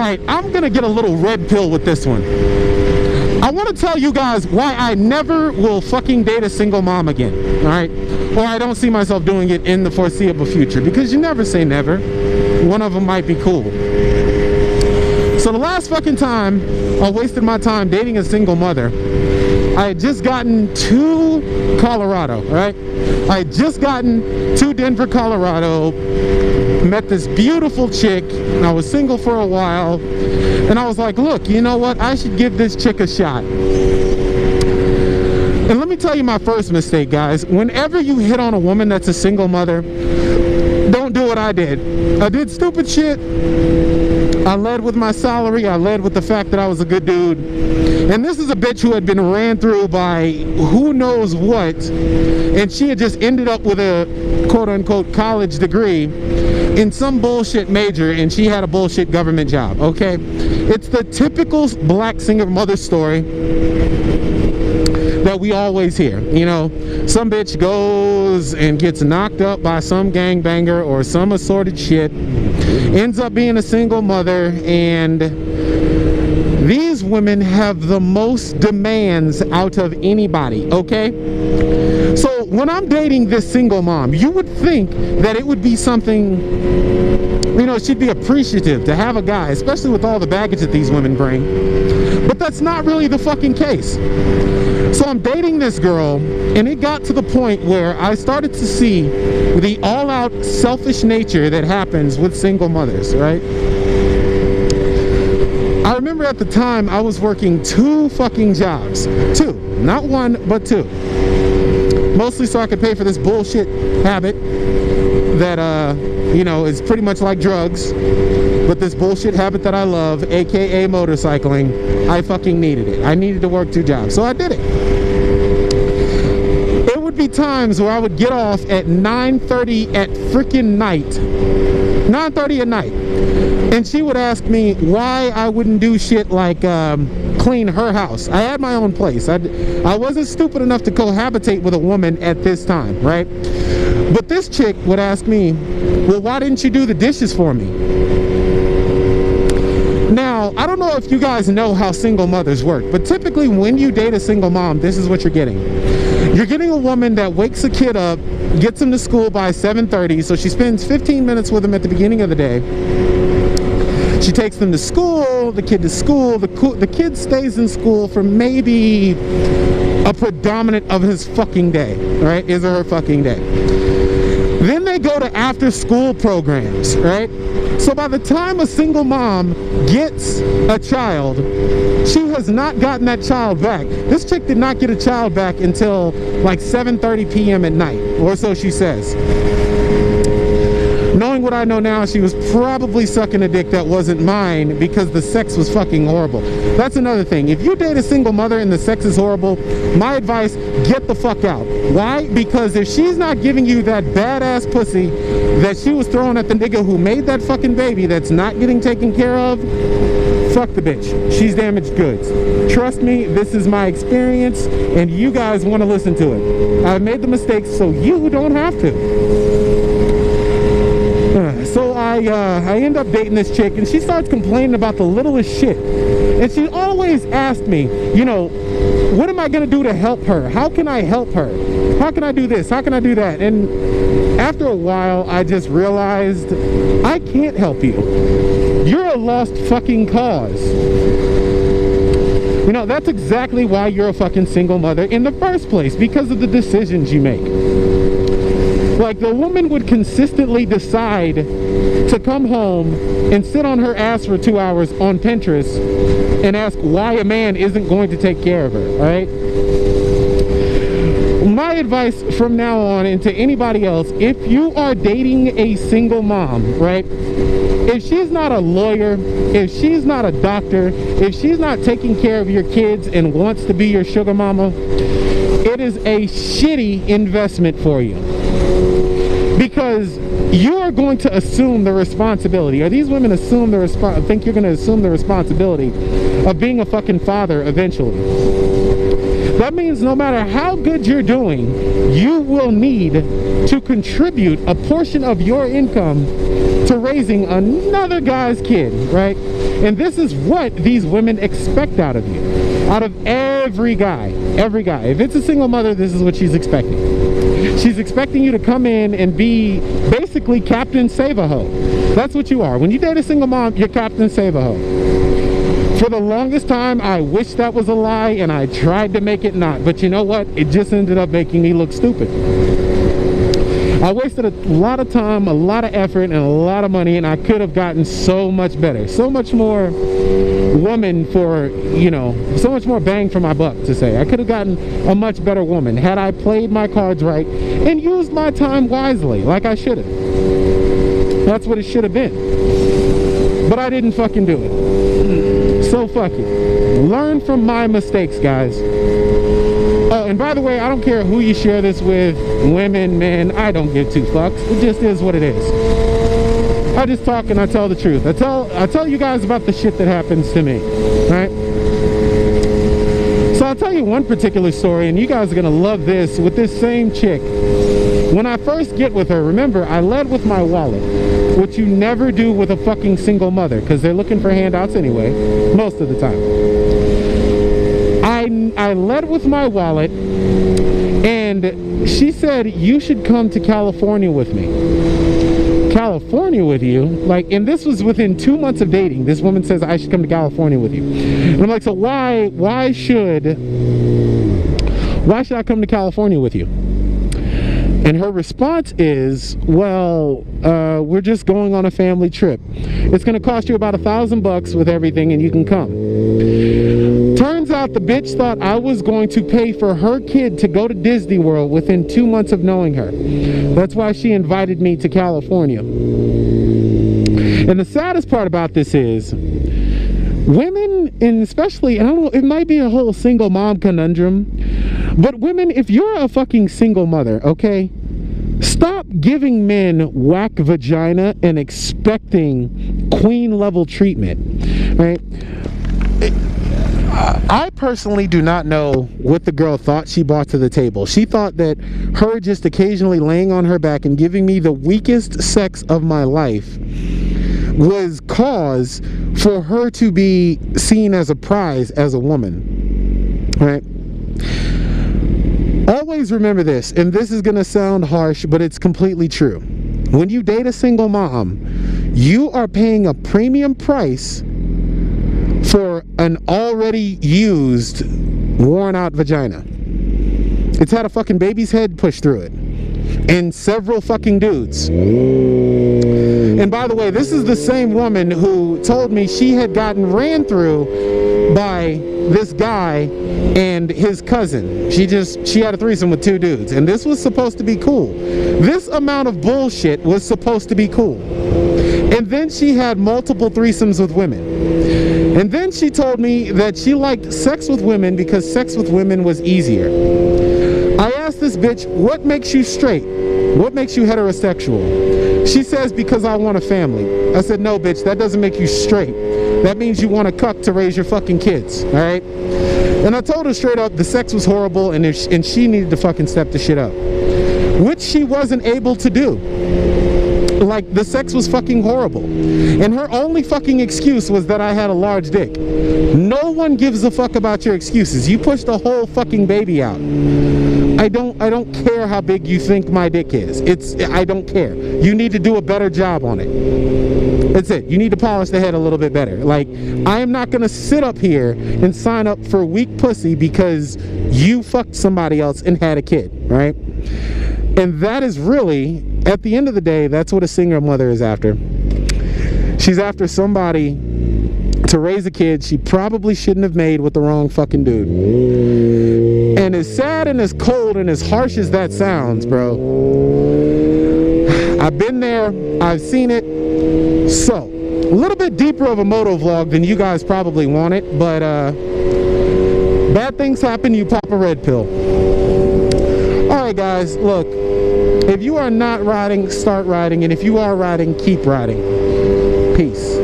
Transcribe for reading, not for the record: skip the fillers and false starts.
right, I'm gonna get a little red pill with this one. I want to tell you guys why I never will fucking date a single mom again, all right? Or I don't see myself doing it in the foreseeable future, because you never say never. One of them might be cool. So the last fucking time I wasted my time dating a single mother, I had just gotten to Colorado, all right? I had just gotten to Denver, Colorado, met this beautiful chick, and I was single for a while, and I was like, look, you know what? I should give this chick a shot. And let me tell you my first mistake, guys. Whenever you hit on a woman that's a single mother, don't do what I did. I did stupid shit. I led with my salary. I led with the fact that I was a good dude. And this is a bitch who had been ran through by who knows what, and she had just ended up with a quote-unquote college degree in some bullshit major, and she had a bullshit government job, okay? It's the typical black single mother story that we always hear. You know, some bitch goes and gets knocked up by some gangbanger or some assorted shit, ends up being a single mother, and these women have the most demands out of anybody, okay? So when I'm dating this single mom, you would think that it would be something, you know, she'd be appreciative to have a guy, especially with all the baggage that these women bring. But that's not really the fucking case. So I'm dating this girl, and it got to the point where I started to see the all-out selfish nature that happens with single mothers, right? I remember at the time I was working 2 fucking jobs. 2, not 1, but 2. Mostly so I could pay for this bullshit habit that, you know, is pretty much like drugs. But this bullshit habit that I love, aka motorcycling, I fucking needed it. I needed to work 2 jobs, so I did it. It would be times where I would get off at 9:30 at freaking night. 9:30 at night. And she would ask me why I wouldn't do shit like clean her house. I had my own place. I wasn't stupid enough to cohabitate with a woman at this time, right? But this chick would ask me, well, why didn't you do the dishes for me? Now, I don't know if you guys know how single mothers work, but typically when you date a single mom, this is what you're getting. You're getting a woman that wakes a kid up, gets him to school by 7:30, so she spends 15 minutes with him at the beginning of the day. She takes them to school, the kid to school, the kid stays in school for maybe a predominant of his fucking day, right? His or her fucking day. Then they go to after school programs, right? So by the time a single mom gets a child, she has not gotten that child back. This chick did not get a child back until like 7:30 p.m. at night, or so she says. Knowing what I know now, she was probably sucking a dick that wasn't mine because the sex was fucking horrible. That's another thing. If you date a single mother and the sex is horrible, my advice, get the fuck out. Why? Because if she's not giving you that badass pussy that she was throwing at the nigga who made that fucking baby that's not getting taken care of, fuck the bitch. She's damaged goods. Trust me, this is my experience, and you guys want to listen to it. I've made the mistakes so you don't have to. So I end up dating this chick, and she starts complaining about the littlest shit. And she always asked me, you know, what am I going to do to help her? How can I help her? How can I do this? How can I do that? And after a while, I just realized I can't help you. You're a lost fucking cause. You know, that's exactly why you're a fucking single mother in the first place, because of the decisions you make. Like, the woman would consistently decide to come home and sit on her ass for 2 hours on Pinterest and ask why a man isn't going to take care of her, all right? My advice from now on, and to anybody else, if you are dating a single mom, right? If she's not a lawyer, if she's not a doctor, if she's not taking care of your kids and wants to be your sugar mama, it is a shitty investment for you. Because you are going to assume the responsibility, or these women assume the think you're going to assume the responsibility of being a fucking father eventually. That means no matter how good you're doing, you will need to contribute a portion of your income to raising another guy's kid, right? And this is what these women expect out of you. Out of every guy. Every guy. If it's a single mother, this is what she's expecting. She's expecting you to come in and be basically Captain Save-A-Ho. That's what you are. When you date a single mom, you're Captain Save-A-Ho. For the longest time, I wish that was a lie, and I tried to make it not. But you know what? It just ended up making me look stupid. I wasted a lot of time, a lot of effort, and a lot of money, and I could have gotten so much better. So much more woman for, you know, so much more bang for my buck, to say. I could have gotten a much better woman had I played my cards right and used my time wisely, like I should have. That's what it should have been. But I didn't fucking do it. So fuck it. Learn from my mistakes, guys. Oh, and by the way, I don't care who you share this with, women, men, I don't give two fucks. It just is what it is. I just talk and I tell the truth. I tell you guys about the shit that happens to me, right? So I'll tell you one particular story, and you guys are gonna love this, with this same chick. When I first get with her, remember, I led with my wallet, which you never do with a fucking single mother, because they're looking for handouts anyway, most of the time. I led with my wallet, and she said, you should come to California with me. California with you? Like, and this was within 2 months of dating. This woman says I should come to California with you. And I'm like, so why should I come to California with you? And her response is, well, we're just going on a family trip. It's going to cost you about $1,000 with everything, and you can come. Turns out the bitch thought I was going to pay for her kid to go to Disney World within 2 months of knowing her. That's why she invited me to California. And the saddest part about this is, women, and especially, and I don't know, it might be a whole single mom conundrum, but women, if you're a fucking single mother, okay, stop giving men whack vagina and expecting queen level treatment, right? I personally do not know what the girl thought she brought to the table. She thought that her just occasionally laying on her back and giving me the weakest sex of my life was cause for her to be seen as a prize as a woman, right? Always remember this, and this is going to sound harsh, but it's completely true. When you date a single mom, you are paying a premium price for an already used, worn out vagina. It's had a fucking baby's head pushed through it, and several fucking dudes. And by the way, this is the same woman who told me she had gotten ran through by this guy and his cousin. She had a threesome with 2 dudes, and this was supposed to be cool. This amount of bullshit was supposed to be cool. And then she had multiple threesomes with women. And then she told me that she liked sex with women because sex with women was easier. I asked this bitch, what makes you straight? What makes you heterosexual? She says, because I want a family. I said, no, bitch, that doesn't make you straight. That means you want a cuck to raise your fucking kids, all right? And I told her straight up the sex was horrible, and she needed to fucking step the shit up, which she wasn't able to do. Like, the sex was fucking horrible, and her only fucking excuse was that I had a large dick. No one gives a fuck about your excuses. You pushed a whole fucking baby out. I don't care how big you think my dick is. I don't care. You need to do a better job on it. That's it. You need to polish the head a little bit better. Like, I am not gonna sit up here and sign up for weak pussy because you fucked somebody else and had a kid, right? And that is really, at the end of the day, that's what a single mother is after. She's after somebody to raise a kid she probably shouldn't have made with the wrong fucking dude. And as sad and as cold and as harsh as that sounds, bro, I've been there, I've seen it. So, a little bit deeper of a moto vlog than you guys probably wanted, but bad things happen, you pop a red pill. Alright guys, look, if you are not riding, start riding, and if you are riding, keep riding. Peace.